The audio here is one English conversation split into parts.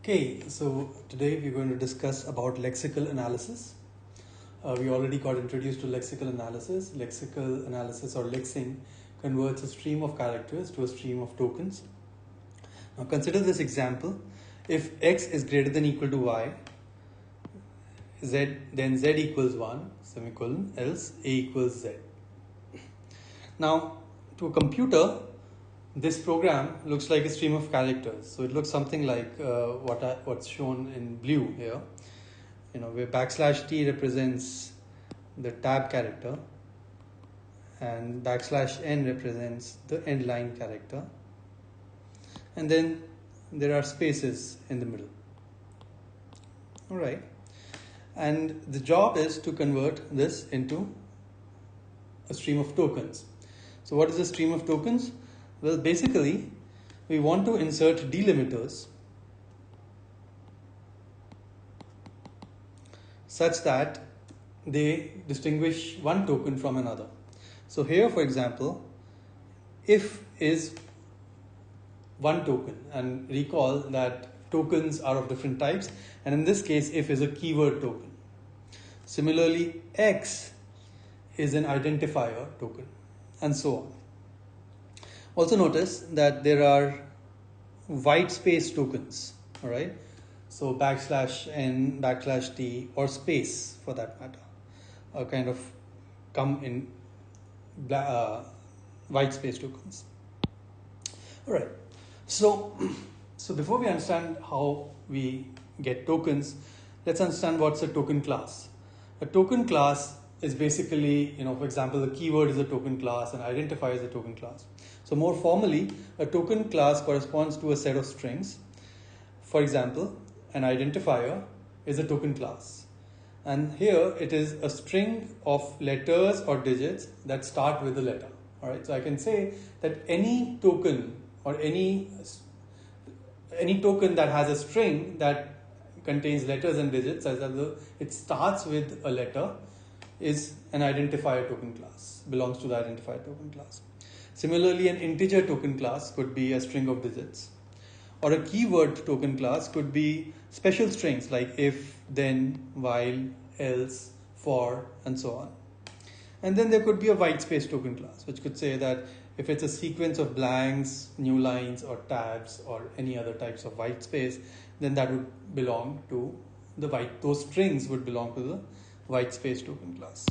Okay, so today we're going to discuss about lexical analysis. We already got introduced to lexical analysis. Lexical analysis or lexing converts a stream of characters to a stream of tokens. Now consider this example. If x is greater than equal to y, then z equals 1, semicolon, else a equals z. Now, to a computer, this program looks like a stream of characters. So it looks something like what's shown in blue here. Where \t represents the tab character and \n represents the end line character, and then there are spaces in the middle. All right, and the job is to convert this into a stream of tokens. So what is a stream of tokens? Well, basically, we want to insert delimiters such that they distinguish one token from another. So here, for example, if is one token, and recall that tokens are of different types, and in this case, if is a keyword token. Similarly, x is an identifier token, and so on. Also notice that there are white space tokens, all right? So \n, \t, or space for that matter, kind of come in white space tokens. All right. So before we understand how we get tokens, let's understand what's a token class. A token class is basically, for example, a keyword is a token class and identifier is a token class. So more formally, a token class corresponds to a set of strings. For example, an identifier is a token class. And here it is a string of letters or digits that start with a letter. All right. So I can say that any token or any token that has a string that contains letters and digits, as it starts with a letter, is an identifier token class, belongs to the identifier token class. Similarly, an integer token class could be a string of digits, or a keyword token class could be special strings like if, then, while, else, for, and so on. And then there could be a white space token class, which could say that if it's a sequence of blanks, new lines, or tabs, or any other types of white space, then that would belong to those strings would belong to the white space token class.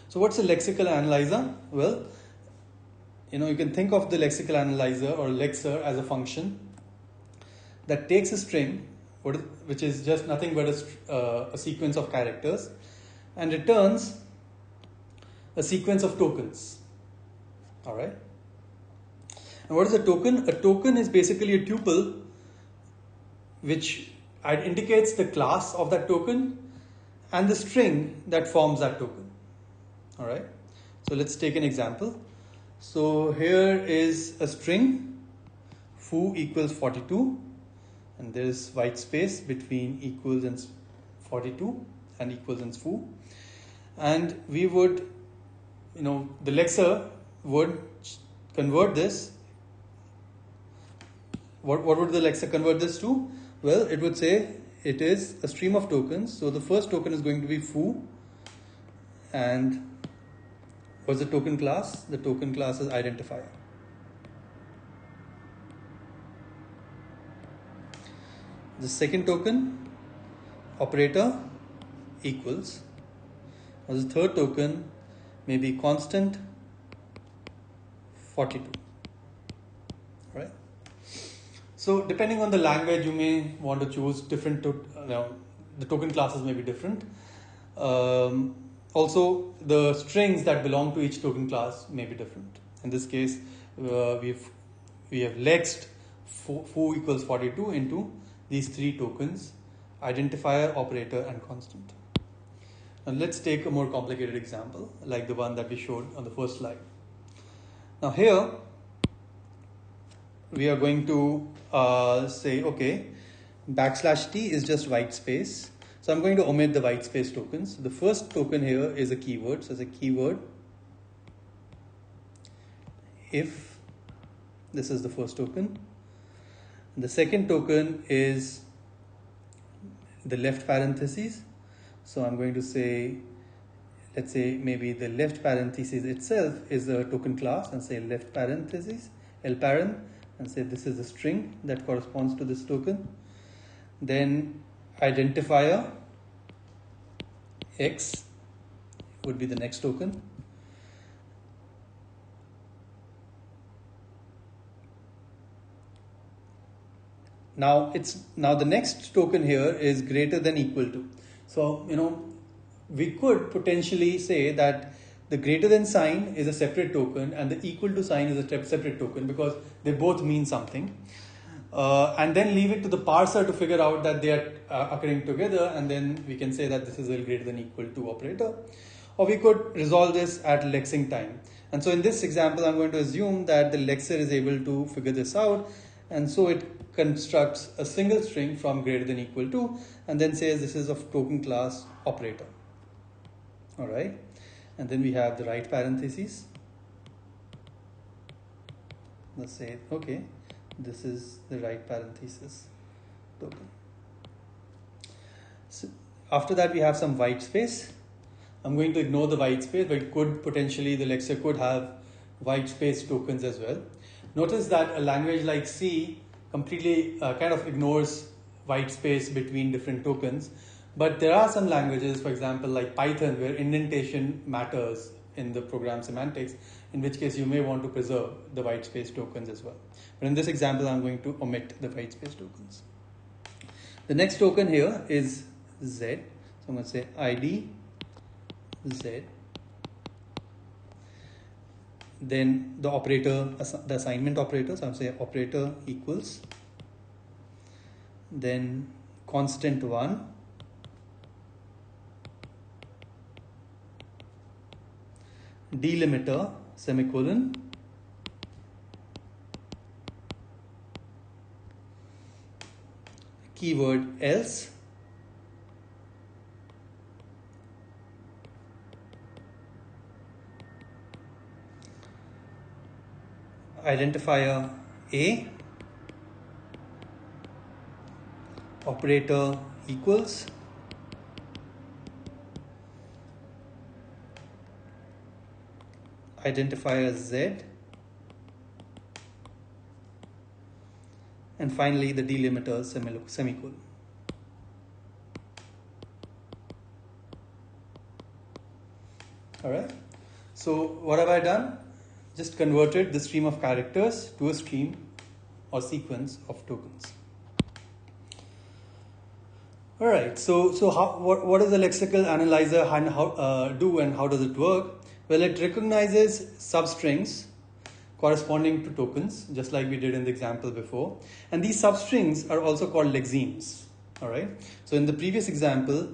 So what's a lexical analyzer? Well, you can think of the lexical analyzer or lexer as a function that takes a string, which is just nothing but a sequence of characters, and returns a sequence of tokens. All right. And what is a token? A token is basically a tuple which indicates the class of that token and the string that forms that token. All right. So let's take an example. So here is a string foo equals 42, and there is white space between equals and 42 and equals and foo, and we would, the lexer would convert this. What would the lexer convert this to? Well, it would say it is a stream of tokens. So the first token is going to be foo, and what's the token class? The token class is identifier. The second token, operator, equals. What's the third token? Maybe constant, 42. Right? So depending on the language, you may want to choose different, the token classes may be different. Also, the strings that belong to each token class may be different. In this case, we have lexed foo equals 42 into these three tokens: identifier, operator, and constant. Now let's take a more complicated example, like the one that we showed on the first slide. Now here, we are going to say, okay, \t is just white space. So I'm going to omit the white space tokens. The first token here is a keyword. So it's a keyword. If this is the first token. The second token is the left parentheses. So I'm going to say, let's say maybe the left parenthesis itself is a token class, and say left parenthesis, lparen, and say this is a string that corresponds to this token. Then identifier x would be the next token. Now the next token here is greater than equal to. So we could potentially say that the greater than sign is a separate token and the equal to sign is a separate token, because they both mean something. And then leave it to the parser to figure out that they are occurring together, and then we can say that this is a greater than equal to operator. Or we could resolve this at lexing time. And so in this example, I'm going to assume that the lexer is able to figure this out, and so it constructs a single string from greater than equal to, and then says this is of token class operator. All right, and then we have the right parentheses. Let's say, okay, this is the right parenthesis token. So after that, we have some white space. I'm going to ignore the white space, but the lexer could have white space tokens as well. Notice that a language like C completely kind of ignores white space between different tokens. But there are some languages, for example, like Python, where indentation matters in the program semantics, in which case you may want to preserve the white space tokens as well. But in this example, I'm going to omit the white space tokens. The next token here is Z. So I'm going to say ID Z. Then the operator, the assignment operator, so I'm saying operator equals, then constant 1, delimiter, semicolon, keyword else, identifier A, operator equals, identifier Z, and finally the delimiter semicolon. All right. So what have I done? Just converted the stream of characters to a stream or sequence of tokens. All right. So what does the lexical analyzer do, and how does it work? Well, it recognizes substrings corresponding to tokens, just like we did in the example before. And these substrings are also called lexemes. All right. So in the previous example,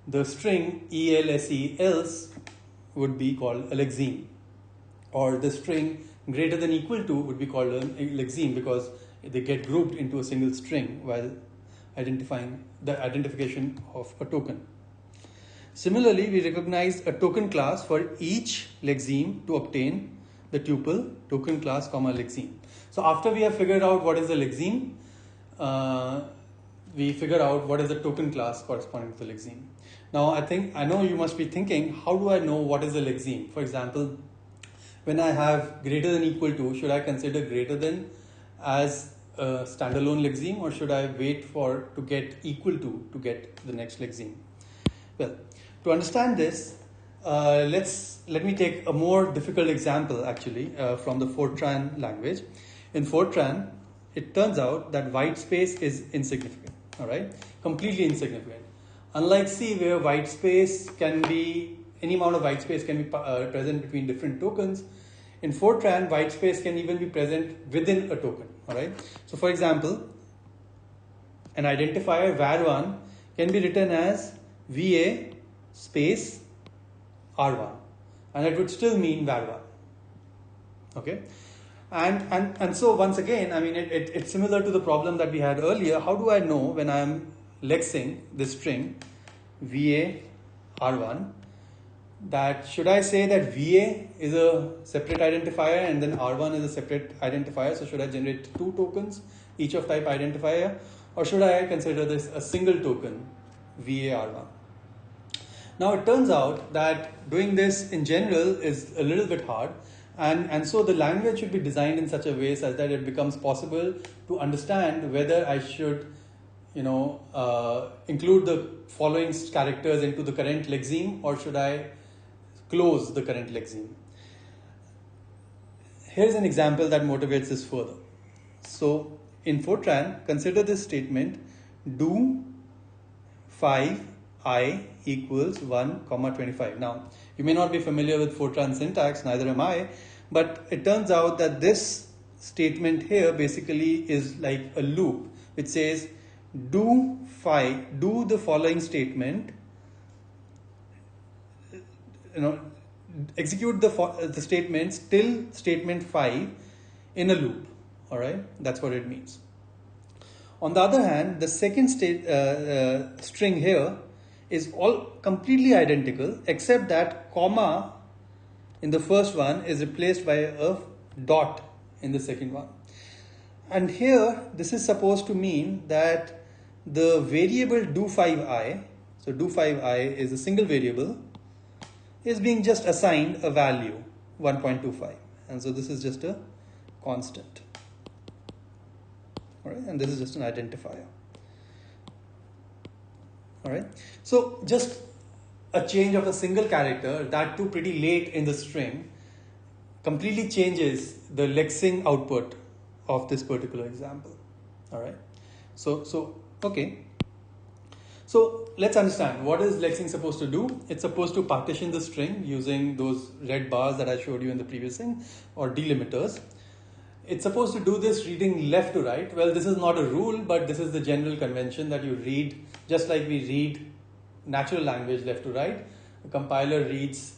the string else would be called a lexeme, or the string greater than equal to would be called a lexeme, because they get grouped into a single string while identifying the identification of a token. Similarly, we recognize a token class for each lexeme to obtain the tuple token class comma lexeme. So after we have figured out what is a lexeme, we figure out what is the token class corresponding to the lexeme. Now I know you must be thinking, how do I know what is a lexeme? For example, when I have greater than equal to, should I consider greater than as a standalone lexeme, or should I wait to get equal to get the next lexeme? Well, to understand this, let me take a more difficult example actually from the Fortran language. In Fortran, it turns out that white space is insignificant. All right, completely insignificant. Unlike C, where white space can be, any amount of white space can be present between different tokens, in Fortran, white space can even be present within a token. All right. So, for example, an identifier var1 can be written as VA space R1, and it would still mean var1. Okay. And so once again, I mean, it's similar to the problem that we had earlier. How do I know when I am lexing this string VA R1 that should I say that VA is a separate identifier and then R1 is a separate identifier? So should I generate two tokens each of type identifier, or should I consider this a single token, VAR1? Now it turns out that doing this in general is a little bit hard, and so the language should be designed in such a way such that it becomes possible to understand whether I should include the following characters into the current lexeme, or should I close the current lexeme. Here's an example that motivates this further. So in Fortran, consider this statement: do 5I equals 1, 25. Now, you may not be familiar with Fortran syntax, neither am I, but it turns out that this statement here basically is like a loop which says do the following statement, execute the statements till statement 5 in a loop. All right, that's what it means. On the other hand, the second string here is all completely identical, except that comma in the first one is replaced by a dot in the second one. And here, this is supposed to mean that the variable do5i, so do5i is a single variable, is being just assigned a value 1.25, and so this is just a constant. All right, and this is just an identifier. All right, so just a change of a single character, that too pretty late in the string, completely changes the lexing output of this particular example. All right, so okay. So let's understand, what is lexing supposed to do? It's supposed to partition the string using those red bars that I showed you in the previous thing, or delimiters. It's supposed to do this reading left to right. Well, this is not a rule, but this is the general convention that you read, just like we read natural language left to right. The compiler reads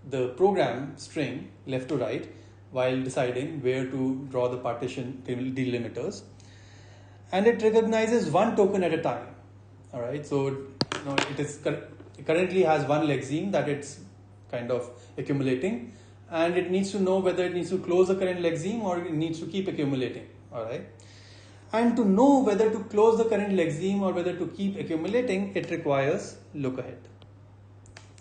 the program string left to right while deciding where to draw the partition delimiters. And it recognizes one token at a time. All right, so it currently has one lexeme that it's kind of accumulating, and it needs to know whether it needs to close the current lexeme or it needs to keep accumulating. All right, and to know whether to close the current lexeme or whether to keep accumulating, it requires look ahead.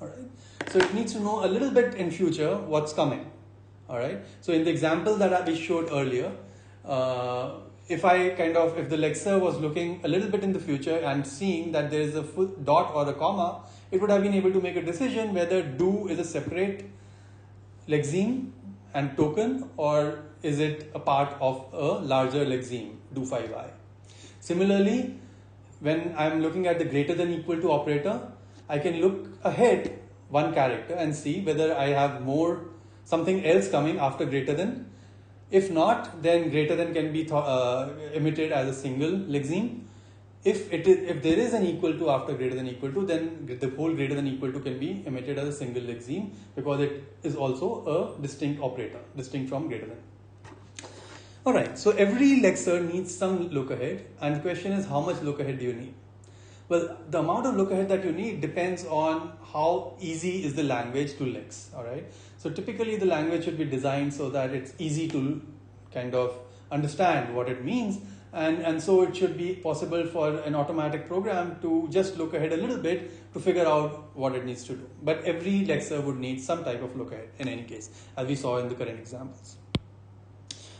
All right, so it needs to know a little bit in future what's coming. All right, so in the example that we showed earlier, if the lexer was looking a little bit in the future and seeing that there is a full dot or a comma, it would have been able to make a decision whether do is a separate lexeme and token, or is it a part of a larger lexeme, do5i. Similarly, when I'm looking at the greater than equal to operator, I can look ahead one character and see whether I have something else coming after greater than. If not, then greater than can be emitted as a single lexeme. If there is an equal to after greater than equal to, then the whole greater than equal to can be emitted as a single lexeme, because it is also a distinct operator, distinct from greater than. All right, so every lexer needs some look ahead, and the question is, how much look ahead do you need? Well, the amount of look ahead that you need depends on how easy is the language to lex. All right, so typically the language should be designed so that it's easy to kind of understand what it means, and so it should be possible for an automatic program to just look ahead a little bit to figure out what it needs to do. But every lexer would need some type of look ahead in any case, as we saw in the current examples.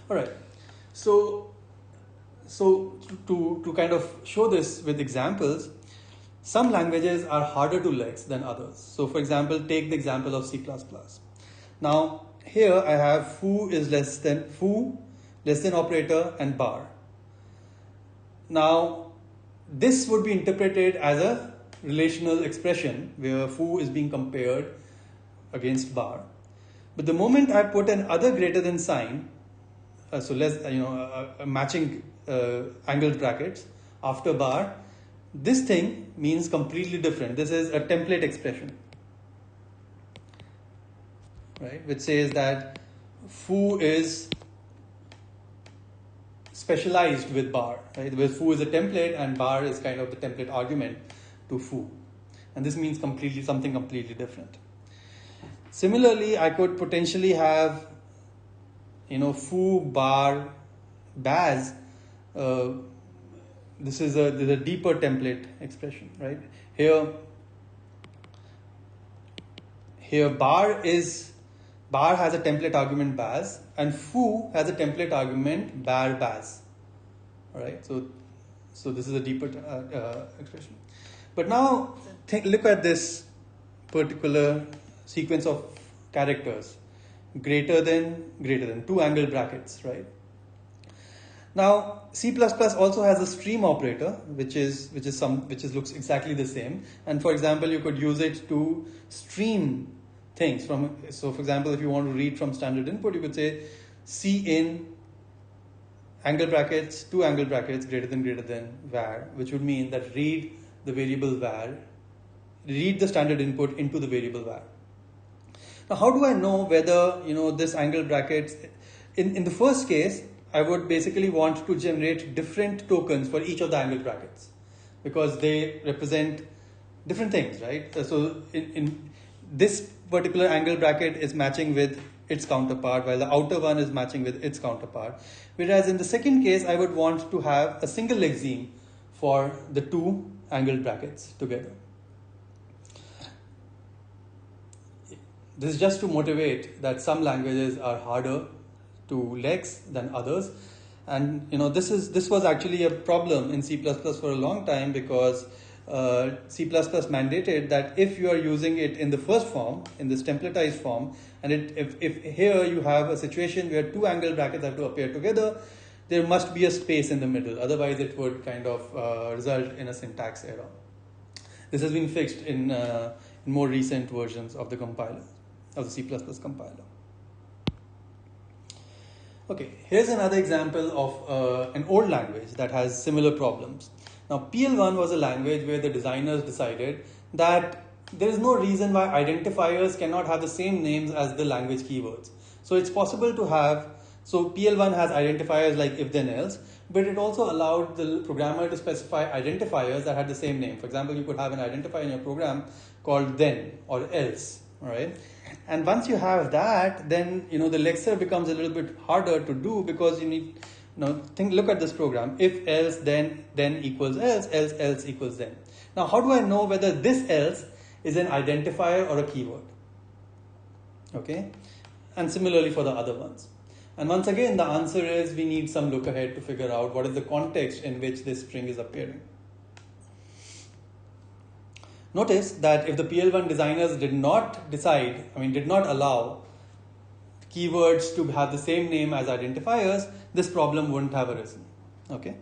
All right, so to kind of show this with examples, some languages are harder to lex than others. So for example, take the example of C++. Now here I have foo less than operator and bar. Now this would be interpreted as a relational expression where foo is being compared against bar. But the moment I put an other greater than sign, so less, matching angled brackets after bar, this thing means completely different. This is a template expression, right, which says that foo is specialized with bar, right? Where foo is a template and bar is kind of the template argument to foo, and this means something completely different. Similarly, I could potentially have foo bar baz this is a deeper template expression, right? Here bar has a template argument baz, and foo has a template argument bar baz. All right, so this is a deeper expression. But now look at this particular sequence of characters, greater than two angle brackets, right? Now C++ also has a stream operator, which looks exactly the same. And for example, you could use it to stream things from. So for example, if you want to read from standard input, you could say cin angle brackets, two angle brackets, greater than var, which would mean that read the variable var, read the standard input into the variable var. Now, how do I know whether this angle brackets? In the first case, I would basically want to generate different tokens for each of the angle brackets because they represent different things, right? So in this particular angle bracket is matching with its counterpart, while the outer one is matching with its counterpart. Whereas in the second case, I would want to have a single lexeme for the two angle brackets together. This is just to motivate that some languages are harder to lex than others, and this was actually a problem in C++ for a long time because C++ mandated that if you are using it in the first form, in this templatized form, and if here you have a situation where two angle brackets have to appear together, there must be a space in the middle, otherwise it would kind of result in a syntax error. This has been fixed in more recent versions of the compiler, of the C++ compiler. Okay, here's another example of an old language that has similar problems. Now, PL1 was a language where the designers decided that there is no reason why identifiers cannot have the same names as the language keywords. So it's possible to have, so PL1 has identifiers like if then else, but it also allowed the programmer to specify identifiers that had the same name. For example, you could have an identifier in your program called then or else, all right? And once you have that, then the lexer becomes a little bit harder to do because you need look at this program. If else then equals else equals then. Now how do I know whether this else is an identifier or a keyword? Okay, and similarly for the other ones. And once again, the answer is we need some look ahead to figure out what is the context in which this string is appearing. Notice that if the PL1 designers did not allow keywords to have the same name as identifiers, this problem wouldn't have arisen. Okay.